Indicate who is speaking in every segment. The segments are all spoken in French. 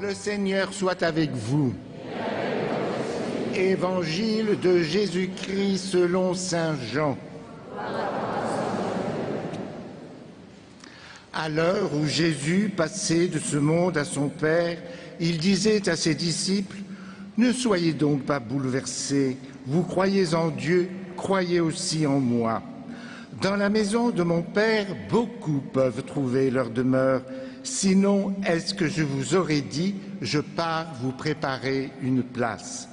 Speaker 1: Le Seigneur soit avec vous. Évangile de Jésus-Christ selon saint Jean. À l'heure où Jésus passait de ce monde à son Père, il disait à ses disciples : « Ne soyez donc pas bouleversés, vous croyez en Dieu, croyez aussi en moi. Dans la maison de mon Père, beaucoup peuvent trouver leur demeure. Sinon, est-ce que je vous aurais dit, je pars vous préparer une place.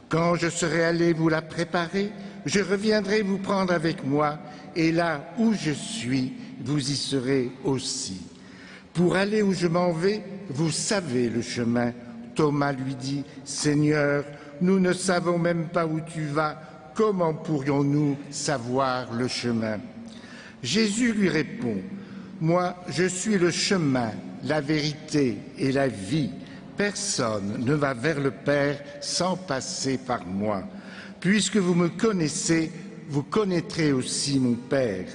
Speaker 1: Quand je serai allé vous la préparer, je reviendrai vous prendre avec moi, et là où je suis, vous y serez aussi. Pour aller où je m'en vais, vous savez le chemin. » Thomas lui dit : « Seigneur, nous ne savons même pas où tu vas, comment pourrions-nous savoir le chemin ?» Jésus lui répond : « Moi, je suis le chemin, la vérité et la vie. Personne ne va vers le Père sans passer par moi. Puisque vous me connaissez, vous connaîtrez aussi mon Père.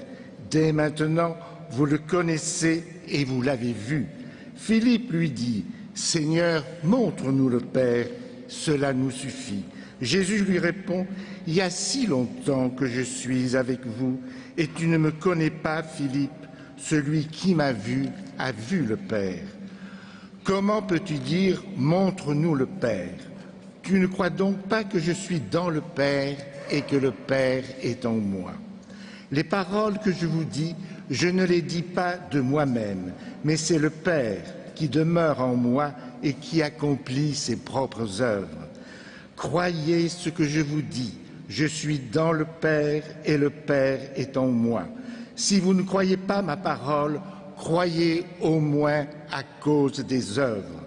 Speaker 1: Dès maintenant, vous le connaissez et vous l'avez vu. » Philippe lui dit : « Seigneur, montre-nous le Père, cela nous suffit. » Jésus lui répond : « Il y a si longtemps que je suis avec vous, et tu ne me connais pas, Philippe. Celui qui m'a vu a vu le Père. Comment peux-tu dire « montre-nous le Père » ? Tu ne crois donc pas que je suis dans le Père et que le Père est en moi. Les paroles que je vous dis, je ne les dis pas de moi-même, mais c'est le Père qui demeure en moi et qui accomplit ses propres œuvres. Croyez ce que je vous dis, je suis dans le Père et le Père est en moi. Si vous ne croyez pas ma parole, croyez au moins à cause des œuvres.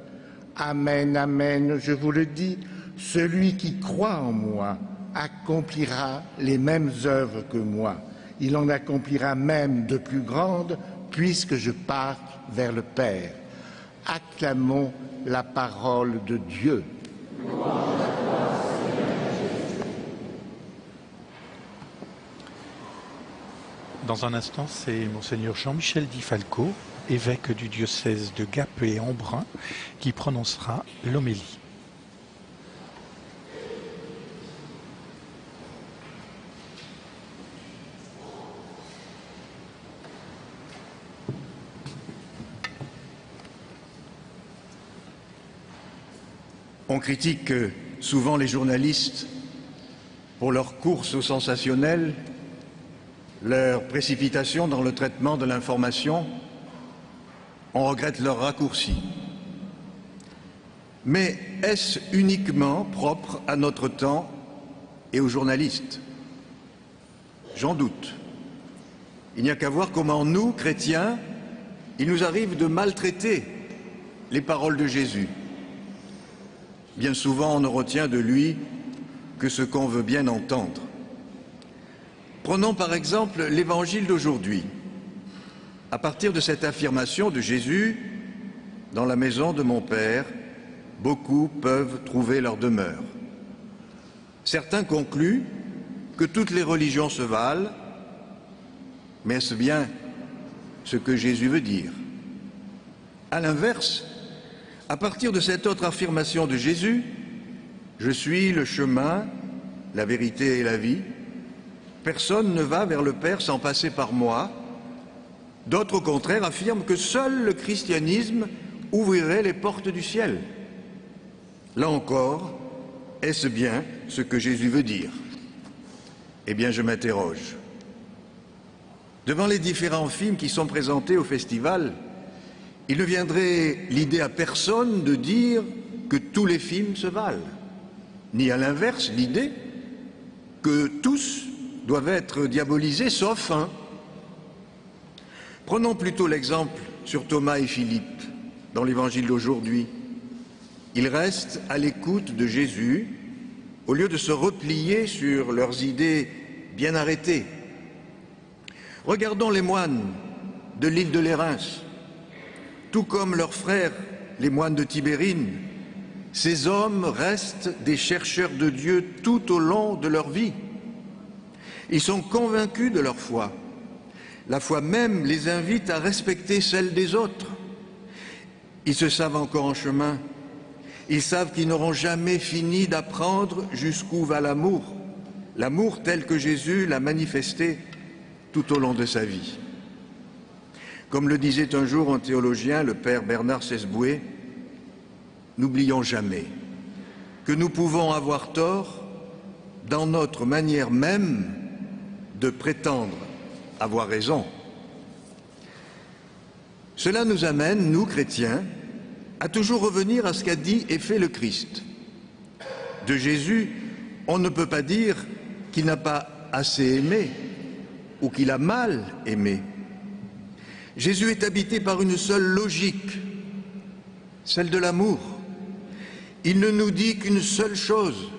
Speaker 1: Amen, amen, je vous le dis, celui qui croit en moi accomplira les mêmes œuvres que moi. Il en accomplira même de plus grandes, puisque je pars vers le Père. Acclamons la parole de Dieu.
Speaker 2: Dans un instant, c'est Monseigneur Jean-Michel Di Falco, évêque du diocèse de Gap et Embrun, qui prononcera l'homélie.
Speaker 3: On critique souvent les journalistes pour leur course au sensationnel, leur précipitation dans le traitement de l'information. On regrette leur raccourci. Mais est-ce uniquement propre à notre temps et aux journalistes? J'en doute. Il n'y a qu'à voir comment nous, chrétiens, il nous arrive de maltraiter les paroles de Jésus. Bien souvent, on ne retient de lui que ce qu'on veut bien entendre. Prenons par exemple l'évangile d'aujourd'hui. À partir de cette affirmation de Jésus, « Dans la maison de mon Père, beaucoup peuvent trouver leur demeure ». Certains concluent que toutes les religions se valent, mais est-ce bien ce que Jésus veut dire? À l'inverse, à partir de cette autre affirmation de Jésus, « Je suis le chemin, la vérité et la vie », personne ne va vers le Père sans passer par moi. D'autres, au contraire, affirment que seul le christianisme ouvrirait les portes du ciel. Là encore, est-ce bien ce que Jésus veut dire? Eh bien, je m'interroge. Devant les différents films qui sont présentés au festival, il ne viendrait l'idée à personne de dire que tous les films se valent, ni à l'inverse l'idée que tous doivent être diabolisés sauf un. Prenons plutôt l'exemple sur Thomas et Philippe dans l'évangile d'aujourd'hui. Ils restent à l'écoute de Jésus au lieu de se replier sur leurs idées bien arrêtées. Regardons les moines de l'île de Lérins. Tout comme leurs frères, les moines de Tibérine, ces hommes restent des chercheurs de Dieu tout au long de leur vie. Ils sont convaincus de leur foi. La foi même les invite à respecter celle des autres. Ils se savent encore en chemin Ils savent qu'ils n'auront jamais fini d'apprendre jusqu'où va l'amour, l'amour tel que Jésus l'a manifesté tout au long de sa vie. Comme le disait un jour un théologien, le père Bernard Sesboué, n'oublions jamais que nous pouvons avoir tort dans notre manière même de prétendre avoir raison. Cela nous amène, nous chrétiens, à toujours revenir à ce qu'a dit et fait le Christ. De Jésus, on ne peut pas dire qu'il n'a pas assez aimé ou qu'il a mal aimé. Jésus est habité par une seule logique, celle de l'amour. Il ne nous dit qu'une seule chose,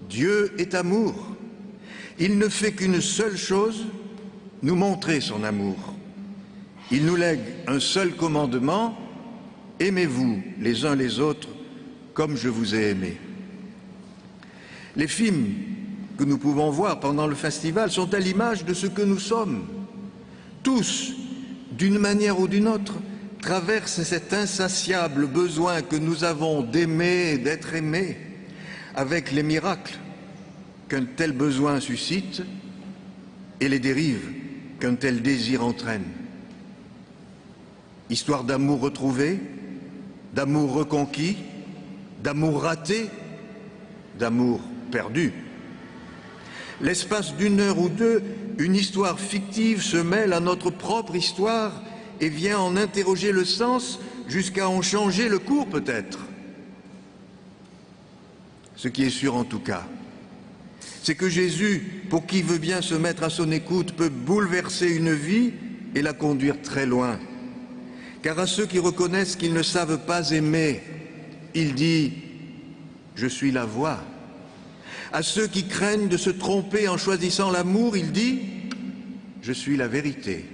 Speaker 3: Dieu est amour. Il ne fait qu'une seule chose, nous montrer son amour. Il nous lègue un seul commandement, aimez-vous les uns les autres comme je vous ai aimé. Les films que nous pouvons voir pendant le festival sont à l'image de ce que nous sommes. Tous, d'une manière ou d'une autre, traversent cet insatiable besoin que nous avons d'aimer et d'être aimés, avec les miracles qu'un tel besoin suscite et les dérives qu'un tel désir entraîne. Histoire d'amour retrouvé, d'amour reconquis, d'amour raté, d'amour perdu. L'espace d'une heure ou deux, une histoire fictive se mêle à notre propre histoire et vient en interroger le sens jusqu'à en changer le cours peut-être. Ce qui est sûr en tout cas, c'est que Jésus, pour qui veut bien se mettre à son écoute, peut bouleverser une vie et la conduire très loin. Car à ceux qui reconnaissent qu'ils ne savent pas aimer, il dit « Je suis la voie ». À ceux qui craignent de se tromper en choisissant l'amour, il dit « Je suis la vérité ».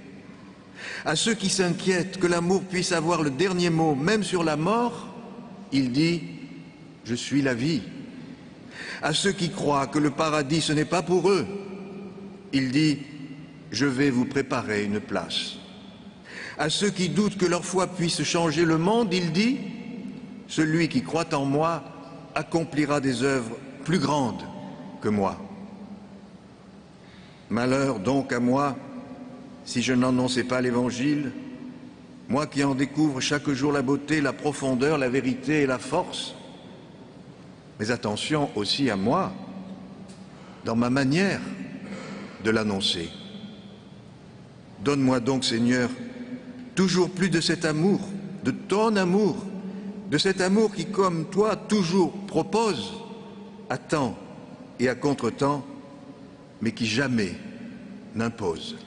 Speaker 3: À ceux qui s'inquiètent que l'amour puisse avoir le dernier mot, même sur la mort, il dit « Je suis la vie ». À ceux qui croient que le paradis ce n'est pas pour eux, il dit « Je vais vous préparer une place ». À ceux qui doutent que leur foi puisse changer le monde, il dit « Celui qui croit en moi accomplira des œuvres plus grandes que moi ». Malheur donc à moi si je n'annonçais pas l'Évangile, moi qui en découvre chaque jour la beauté, la profondeur, la vérité et la force. Mais attention aussi à moi, dans ma manière de l'annoncer. Donne-moi donc, Seigneur, toujours plus de cet amour, de ton amour, de cet amour qui, comme toi, toujours propose, à temps et à contre-temps, mais qui jamais n'impose.